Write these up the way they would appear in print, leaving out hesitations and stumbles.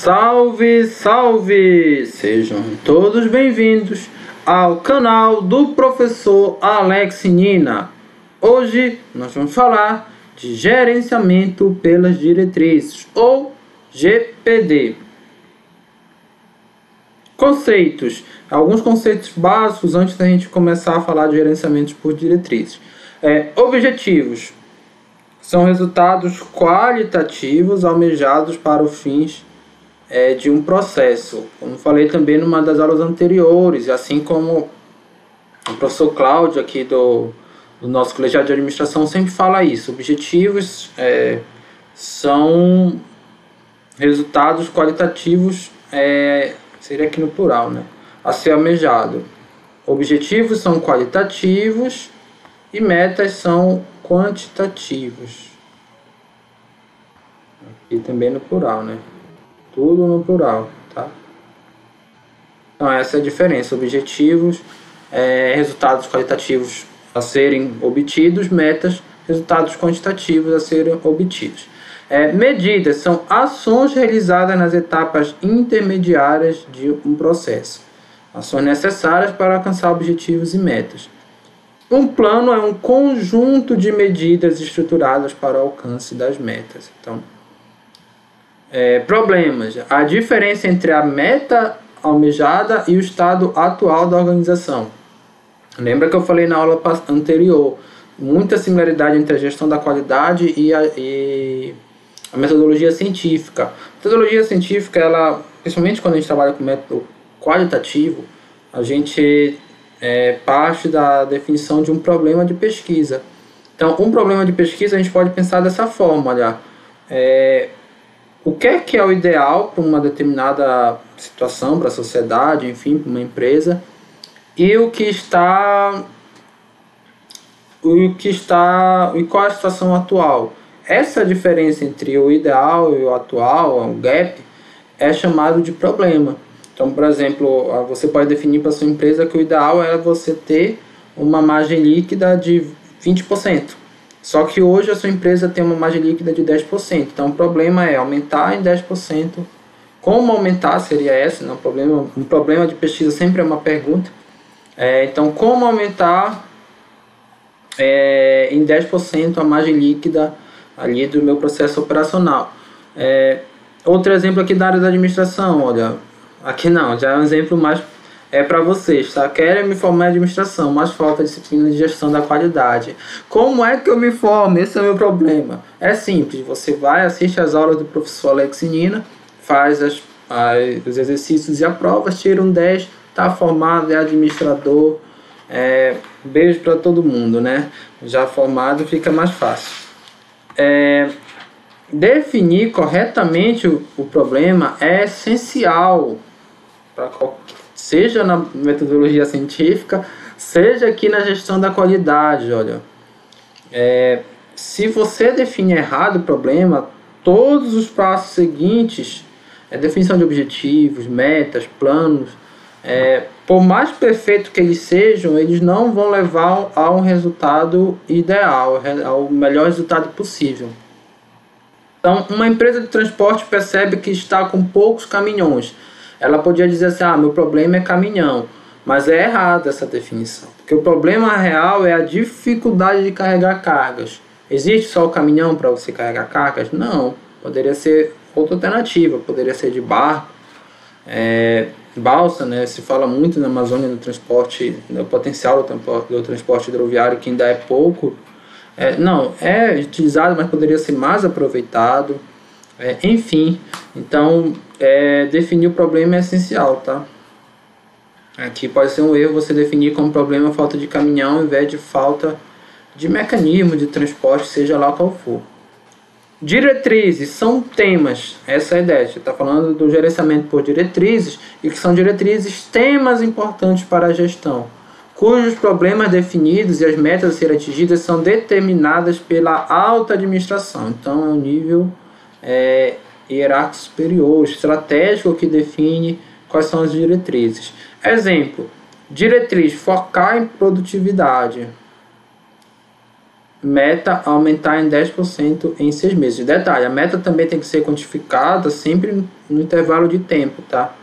Salve, salve! Sejam todos bem-vindos ao canal do professor Alex Nina. Hoje nós vamos falar de gerenciamento pelas diretrizes, ou GPD. Conceitos. Alguns conceitos básicos antes da gente começar a falar de gerenciamento por diretrizes. Objetivos. São resultados qualitativos almejados para os fins de um processo. Como falei também numa das aulas anteriores, assim como o professor Cláudio aqui do nosso colegiado de administração sempre fala isso. Objetivos são resultados qualitativos, seria aqui no plural, né? A ser almejado. Objetivos são qualitativos e metas são quantitativos. Aqui também no plural, né? Tudo no plural, tá? Então essa é a diferença. Objetivos, resultados qualitativos a serem obtidos, metas, resultados quantitativos a serem obtidos. Medidas são ações realizadas nas etapas intermediárias de um processo. Ações necessárias para alcançar objetivos e metas. Um plano é um conjunto de medidas estruturadas para o alcance das metas. Então, problemas. A diferença entre a meta almejada e o estado atual da organização. Lembra que eu falei na aula anterior, muita similaridade entre a gestão da qualidade e a metodologia científica. A metodologia científica, ela, principalmente quando a gente trabalha com método qualitativo, a gente parte da definição de um problema de pesquisa. Então, um problema de pesquisa a gente pode pensar dessa forma, olha, o que é o ideal para uma determinada situação, para a sociedade, enfim, para uma empresa, e qual é a situação atual. Essa diferença entre o ideal e o atual, o gap, é chamado de problema. Então, por exemplo, você pode definir para a sua empresa que o ideal é você ter uma margem líquida de 20%. Só que hoje a sua empresa tem uma margem líquida de 10%. Então, o problema é aumentar em 10%. Como aumentar seria esse, né? Um problema de pesquisa sempre é uma pergunta. Então, como aumentar em 10% a margem líquida ali do meu processo operacional? Outro exemplo aqui da área da administração, olha, aqui não, já é um exemplo mais para vocês, tá? Querem me formar em administração, mas falta disciplina de gestão da qualidade. Como é que eu me formo? Esse é o meu problema. É simples, você vai, assiste as aulas do professor Alex Nina, faz os exercícios e a prova, tira um 10, tá formado, é administrador. Beijo para todo mundo, né? Já formado fica mais fácil. Definir corretamente o problema é essencial para seja na metodologia científica, seja aqui na gestão da qualidade. Olha, se você definir errado o problema, todos os passos seguintes, definição de objetivos, metas, planos, por mais perfeito que eles sejam, eles não vão levar a um resultado ideal, ao melhor resultado possível. Então, uma empresa de transporte percebe que está com poucos caminhões. Ela podia dizer assim, meu problema é caminhão, mas é errada essa definição, porque o problema real é a dificuldade de carregar cargas. Existe só o caminhão para você carregar cargas? Não, poderia ser outra alternativa, poderia ser de barco, balsa, né? Se fala muito na Amazônia do transporte, no potencial do transporte hidroviário, que ainda é pouco. Não, é utilizado, mas poderia ser mais aproveitado. Enfim, então definir o problema é essencial, tá? Aqui pode ser um erro você definir como problema falta de caminhão ao invés de falta de mecanismo de transporte, seja lá qual for. Diretrizes são temas, essa é a ideia. A gente está falando do gerenciamento por diretrizes, e que são diretrizes temas importantes para a gestão, cujos problemas definidos e as metas a serem atingidas são determinadas pela alta administração. Então é um nível hierárquico superior, estratégico, que define quais são as diretrizes. Exemplo, diretriz: focar em produtividade. meta aumentar em 10% em 6 meses. Detalhe, a meta também tem que ser quantificada sempre no intervalo de tempo, tá?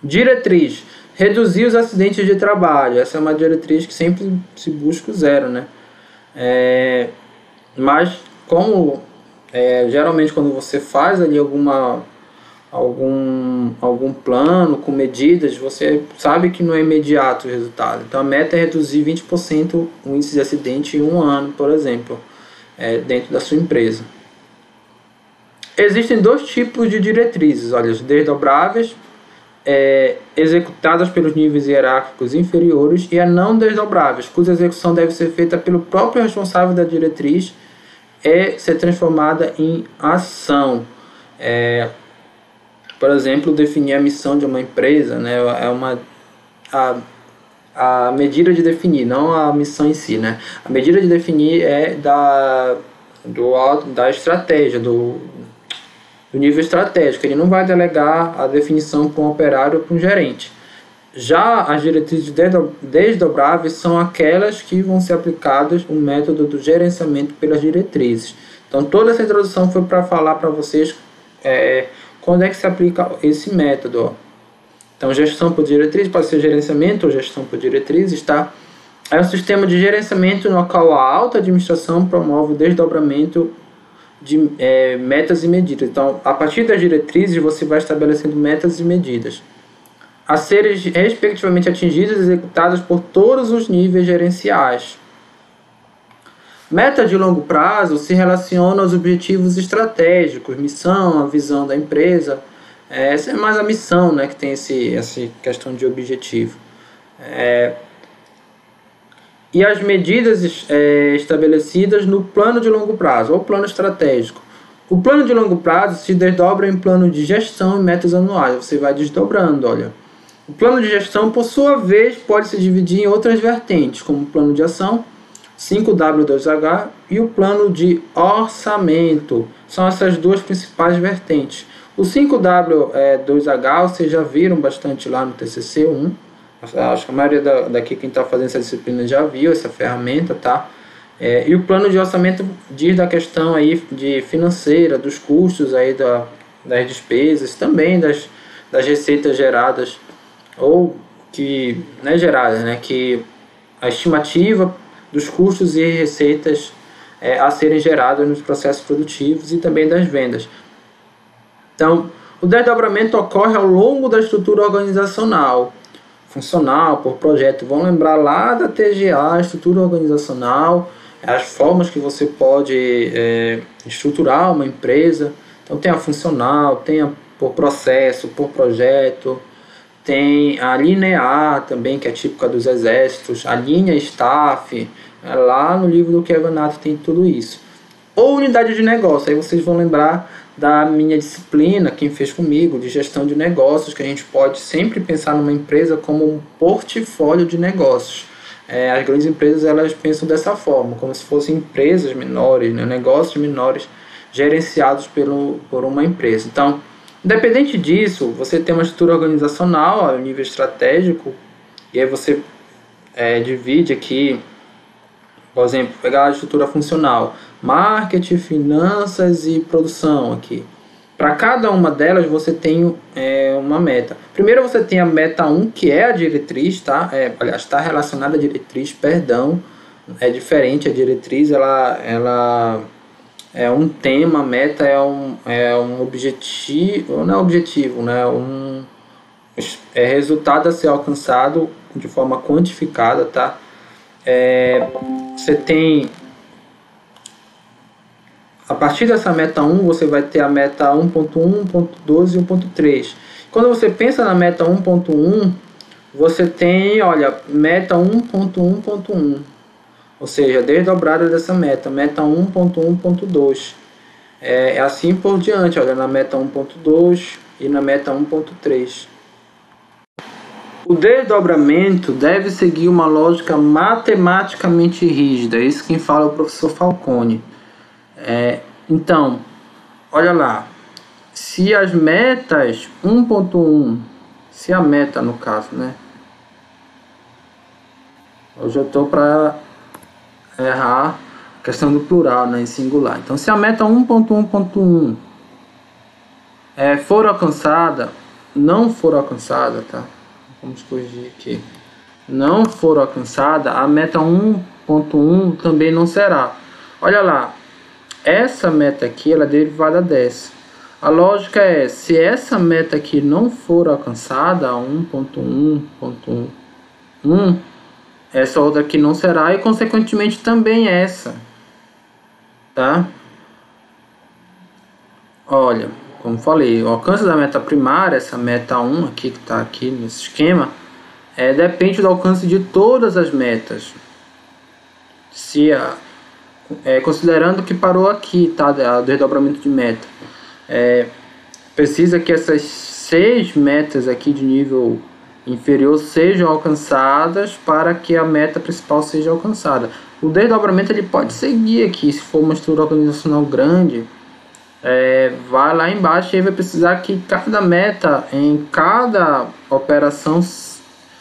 Diretriz: reduzir os acidentes de trabalho. Essa é uma diretriz que sempre se busca o zero, né? Mas como geralmente quando você faz ali algum plano com medidas, você sabe que não é imediato o resultado. Então a meta é reduzir 20% o índice de acidente em um ano, por exemplo, dentro da sua empresa. Existem dois tipos de diretrizes, olha, as desdobráveis, executadas pelos níveis hierárquicos inferiores, e as não desdobráveis, cuja execução deve ser feita pelo próprio responsável da diretriz e ser transformada em ação. Por exemplo, definir a missão de uma empresa, né, a medida de definir, não a missão em si, né? A medida de definir é da estratégia, do nível estratégico. Ele não vai delegar a definição para um operário ou para um gerente. Já as diretrizes desdobráveis são aquelas que vão ser aplicadas o método do gerenciamento pelas diretrizes. Então toda essa introdução foi para falar para vocês quando é que se aplica esse método. Ó. Então gestão por diretriz pode ser gerenciamento ou gestão por diretrizes, tá? É um sistema de gerenciamento no qual a alta administração promove o desdobramento de metas e medidas. Então, a partir das diretrizes, você vai estabelecendo metas e medidas a serem respectivamente atingidas e executadas por todos os níveis gerenciais. Metas de longo prazo se relacionam aos objetivos estratégicos, missão, a visão da empresa. Essa é mais a missão, né, que tem essa questão de objetivo. E as medidas estabelecidas no plano de longo prazo, ou plano estratégico. O plano de longo prazo se desdobra em plano de gestão e metas anuais. Você vai desdobrando, olha. O plano de gestão, por sua vez, pode se dividir em outras vertentes, como o plano de ação, 5W2H, e o plano de orçamento. São essas duas principais vertentes. O 5W2H, vocês já viram bastante lá no TCC 1. Acho que a maioria daqui quem está fazendo essa disciplina já viu essa ferramenta, tá? E o plano de orçamento diz da questão aí de financeira, dos custos aí das despesas, também das receitas geradas, ou que não é geradas, né? Que a estimativa dos custos e receitas a serem geradas nos processos produtivos e também das vendas. Então, o desdobramento ocorre ao longo da estrutura organizacional, funcional, por projeto. Vão lembrar lá da TGA, estrutura organizacional, as formas que você pode estruturar uma empresa. Então tem a funcional, tem a por processo, por projeto, tem a linear também, que é típica dos exércitos, a linha staff, lá no livro do Kevin Nato tem tudo isso. Ou unidade de negócio, aí vocês vão lembrar da minha disciplina, quem fez comigo, de gestão de negócios, que a gente pode sempre pensar numa empresa como um portfólio de negócios. As grandes empresas, elas pensam dessa forma, como se fossem empresas menores, né, negócios menores gerenciados por uma empresa. Então, independente disso, você tem uma estrutura organizacional a nível estratégico, e aí você divide aqui, por exemplo, pegar a estrutura funcional, marketing, finanças e produção aqui. Para cada uma delas você tem uma meta. Primeiro você tem a meta 1, que é a diretriz, tá? Aliás, está relacionada à diretriz, perdão. É diferente, a diretriz ela é um tema, a meta é um objetivo, não é objetivo, né? Resultado a ser alcançado de forma quantificada, tá? Você tem, a partir dessa meta 1, você vai ter a meta 1.1, 1.2 e 1.3. Quando você pensa na meta 1.1, você tem, olha, meta 1.1.1, ou seja, desdobrada dessa meta 1.1.2. Assim por diante, olha, na meta 1.2 e na meta 1.3. O desdobramento deve seguir uma lógica matematicamente rígida. Isso quem fala é o professor Falcone. Então, olha lá. Se as metas 1.1, se a meta no caso, né? Hoje eu estou para errar a questão do plural, né, em singular. Então, se a meta 1.1.1 for alcançada, não for alcançada, tá? Vamos corrigir aqui. Não for alcançada, a meta 1.1 também não será. Olha lá, essa meta aqui ela é derivada dessa. A lógica é, se essa meta aqui não for alcançada, 1.1.1, essa outra aqui não será e consequentemente também essa, tá? Olha, como falei, o alcance da meta primária, essa meta 1 aqui que está aqui nesse esquema, depende do alcance de todas as metas. Se considerando que parou aqui, tá? O desdobramento de meta. Precisa que essas 6 metas aqui de nível inferior sejam alcançadas para que a meta principal seja alcançada. O desdobramento ele pode seguir aqui, se for uma estrutura organizacional grande, vai lá embaixo e vai precisar que cada meta em cada operação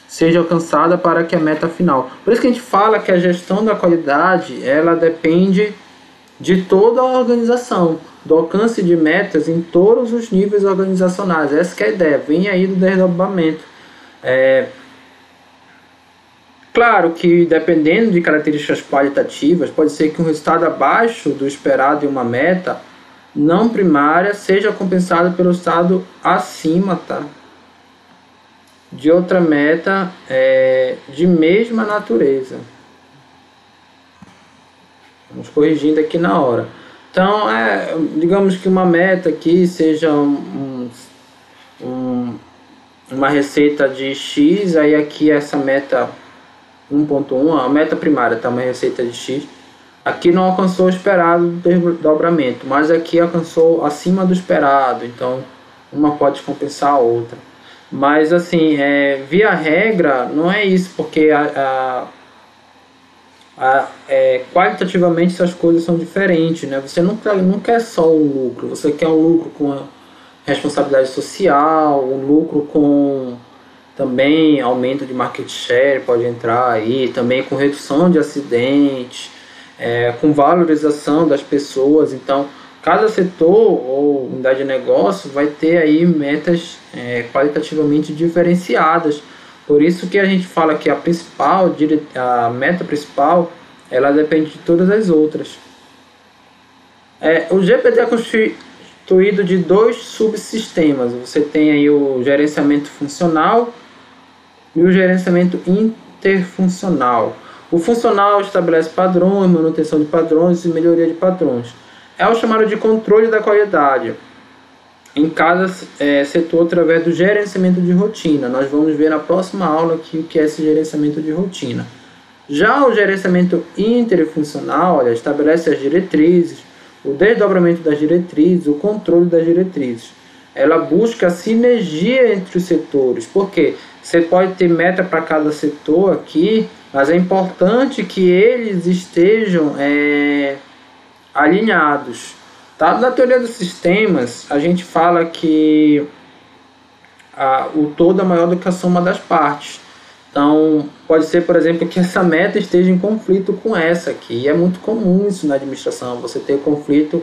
seja alcançada para que a meta final. Por isso que a gente fala que a gestão da qualidade ela depende de toda a organização, do alcance de metas em todos os níveis organizacionais. Essa que é a ideia, vem aí do desdobramento. Claro que dependendo de características qualitativas, pode ser que um resultado abaixo do esperado em uma meta não primária seja compensado pelo resultado acima, tá? De outra meta de mesma natureza. Vamos corrigindo aqui na hora. Então, digamos que uma meta aqui seja uma receita de X, aí aqui essa meta 1.1, a meta primária está uma receita de X. Aqui não alcançou o esperado do desdobramento, mas aqui alcançou acima do esperado, então uma pode compensar a outra. Mas assim, via regra, não é isso, porque qualitativamente essas coisas são diferentes, né? Você não quer só um lucro, você quer um lucro com responsabilidade social, um lucro com também aumento de market share, pode entrar aí, também com redução de acidentes, com valorização das pessoas. Então, cada setor ou unidade de negócio vai ter aí metas qualitativamente diferenciadas. Por isso que a gente fala que a meta principal, ela depende de todas as outras. O GPD é constituído de 2 subsistemas. Você tem aí o gerenciamento funcional e o gerenciamento interfuncional. O funcional estabelece padrões, manutenção de padrões e melhoria de padrões. É o chamado de controle da qualidade em cada setor através do gerenciamento de rotina. Nós vamos ver na próxima aula aqui o que é esse gerenciamento de rotina. Já o gerenciamento interfuncional estabelece as diretrizes, o desdobramento das diretrizes, o controle das diretrizes. Ela busca a sinergia entre os setores, porque você pode ter meta para cada setor aqui, mas é importante que eles estejam alinhados. Tá? Na teoria dos sistemas, a gente fala que o todo é maior do que a soma das partes. Então, pode ser, por exemplo, que essa meta esteja em conflito com essa aqui. E é muito comum isso na administração, você ter conflito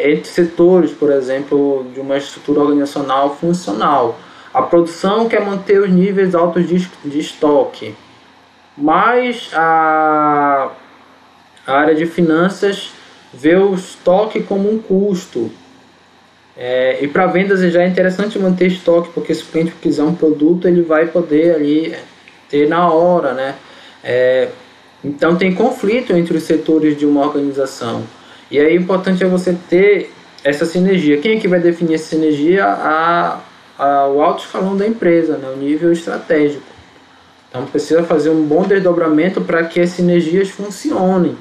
entre setores, por exemplo, de uma estrutura organizacional funcional. A produção quer manter os níveis altos de estoque, mas a área de finanças vê o estoque como um custo. E para vendas já é interessante manter estoque, porque se o cliente quiser um produto, ele vai poder ali ter na hora, né? Então tem conflito entre os setores de uma organização. E aí o importante é você ter essa sinergia. Quem é que vai definir essa sinergia? O alto escalão da empresa, né? O nível estratégico. Então precisa fazer um bom desdobramento para que as sinergias funcionem,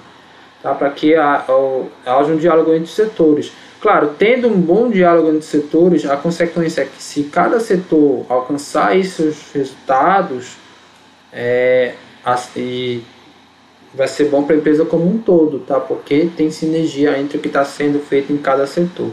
tá? Para que haja um diálogo entre os setores. Claro, tendo um bom diálogo entre os setores, a consequência é que se cada setor alcançar esses resultados, vai ser bom para a empresa como um todo, tá? Porque tem sinergia entre o que está sendo feito em cada setor.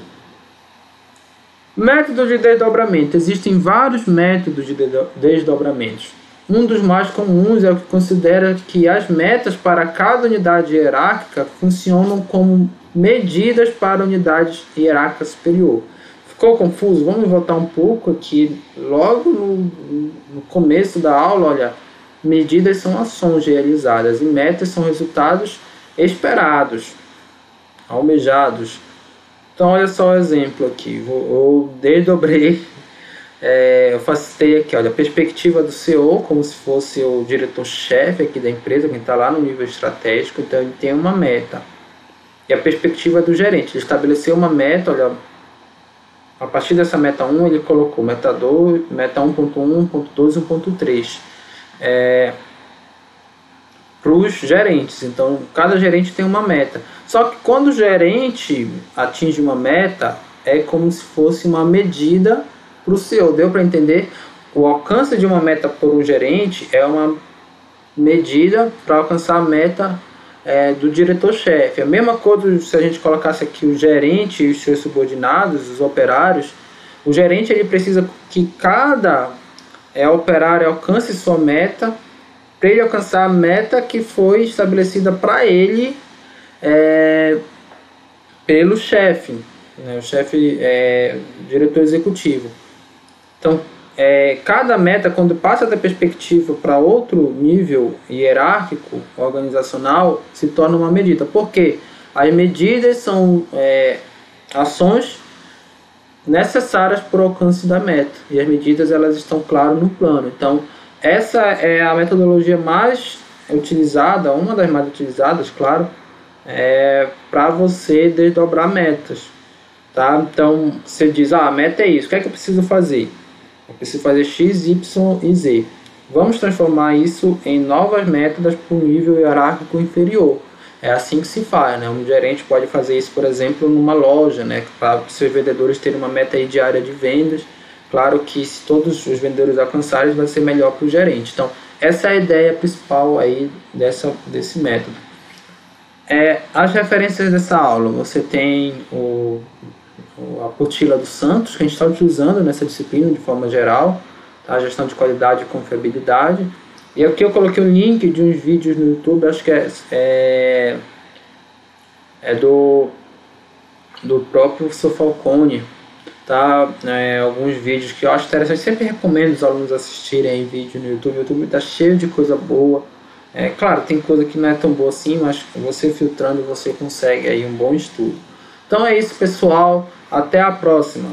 Método de desdobramento. Existem vários métodos de desdobramentos. Um dos mais comuns é o que considera que as metas para cada unidade hierárquica funcionam como medidas para unidade hierárquica superior. Ficou confuso? Vamos voltar um pouco aqui. Logo no começo da aula, olha, medidas são ações realizadas e metas são resultados esperados, almejados. Então, olha só o exemplo aqui. Eu desdobrei, eu facilitei aqui, olha, a perspectiva do CEO, como se fosse o diretor-chefe aqui da empresa, quem está lá no nível estratégico, então ele tem uma meta. E a perspectiva do gerente, ele estabeleceu uma meta, olha, a partir dessa meta 1, ele colocou meta 2, meta 1.1, 1.2 e 1.3 para os gerentes. Então, cada gerente tem uma meta. Só que quando o gerente atinge uma meta, é como se fosse uma medida para o CEO. Deu para entender? O alcance de uma meta por um gerente é uma medida para alcançar a meta do diretor-chefe. A mesma coisa se a gente colocasse aqui o gerente e os seus subordinados, os operários. O gerente ele precisa que cada operário alcance sua meta, para ele alcançar a meta que foi estabelecida para ele pelo chefe, né, o chefe diretor executivo. Então, cada meta, quando passa da perspectiva para outro nível hierárquico, organizacional, se torna uma medida. Por quê? As medidas são ações necessárias para o alcance da meta. E as medidas elas estão, claro, no plano. Então, essa é a metodologia mais utilizada, uma das mais utilizadas, claro, para você desdobrar metas. Tá? Então, você diz, a meta é isso, o que é que eu preciso fazer? Eu preciso fazer X, Y e Z. Vamos transformar isso em novas metas para o nível hierárquico inferior. É assim que se faz, né? Um gerente pode fazer isso, por exemplo, numa loja, né? Para os seus vendedores terem uma meta aí diária de vendas. Claro que se todos os vendedores alcançarem, vai ser melhor para o gerente. Então, essa é a ideia principal aí desse método. As referências dessa aula, você tem a apostila do Santos, que a gente está utilizando nessa disciplina de forma geral, tá? A gestão de qualidade e confiabilidade. E aqui eu coloquei um link de uns vídeos no YouTube, acho que é do próprio professor Falcone, tá? Alguns vídeos que eu acho interessante, sempre recomendo os alunos assistirem vídeo no YouTube. O YouTube está cheio de coisa boa. Claro, tem coisa que não é tão boa assim, mas você filtrando você consegue aí um bom estudo. Então é isso, pessoal, até a próxima.